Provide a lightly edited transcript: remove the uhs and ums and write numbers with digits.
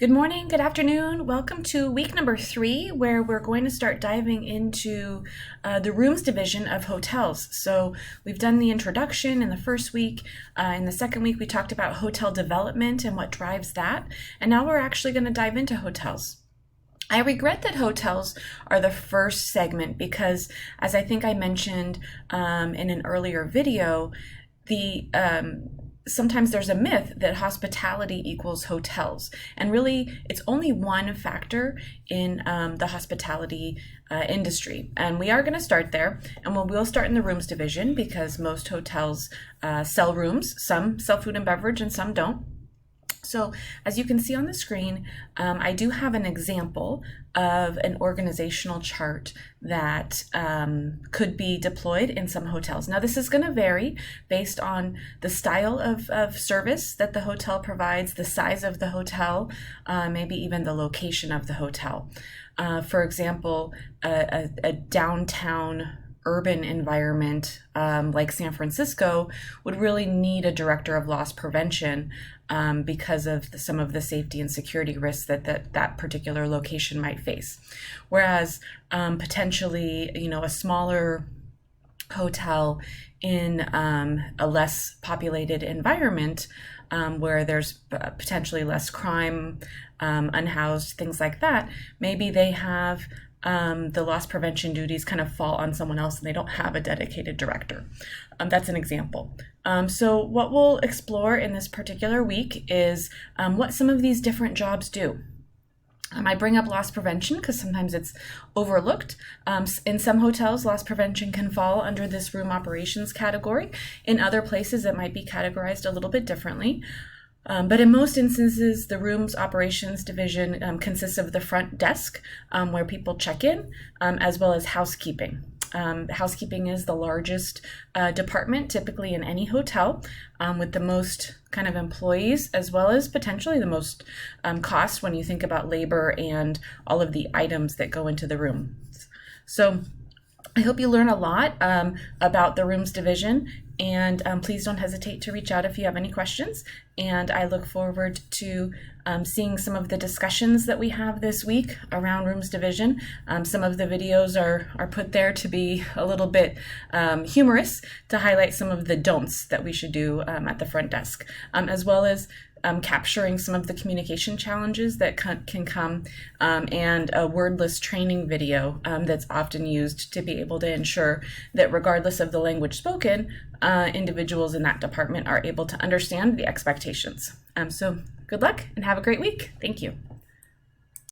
Good morning, good afternoon. Welcome to week number 3, where we're going to start diving into the rooms division of hotels. So we've done the introduction in the first week. In the second week, we talked about hotel development and what drives that. And now we're actually going to dive into hotels. I regret that hotels are the first segment because, as I think I mentioned in an earlier video, sometimes there's a myth that hospitality equals hotels, and really it's only one factor in the hospitality industry. And we are going to start there, and we'll start in the rooms division because most hotels sell rooms. Some sell food and beverage and some don't. So as you can see on the screen, I do have an example of an organizational chart that could be deployed in some hotels. Now this is going to vary based on the style of service that the hotel provides, the size of the hotel, maybe even the location of the hotel. For example, a downtown urban environment like San Francisco would really need a director of loss prevention because of some of the safety and security risks that particular location might face. Whereas potentially, a smaller hotel in a less populated environment where there's potentially less crime, unhoused, things like that, maybe they have the loss prevention duties kind of fall on someone else and they don't have a dedicated director. That's an example. So what we'll explore in this particular week is what some of these different jobs do. I bring up loss prevention because sometimes it's overlooked. In some hotels, loss prevention can fall under this room operations category. In other places, it might be categorized a little bit differently. But in most instances, the rooms operations division consists of the front desk where people check in, as well as housekeeping. Housekeeping is the largest department typically in any hotel, with the most kind of employees, as well as potentially the most cost when you think about labor and all of the items that go into the room. So I hope you learn a lot about the rooms division, and please don't hesitate to reach out if you have any questions. And I look forward to seeing some of the discussions that we have this week around rooms division. Some of the videos are put there to be a little bit humorous, to highlight some of the don'ts that we should do at the front desk, as well as capturing some of the communication challenges that can come, and a wordless training video that's often used to be able to ensure that regardless of the language spoken, individuals in that department are able to understand the expectations. So good luck and have a great week. Thank you.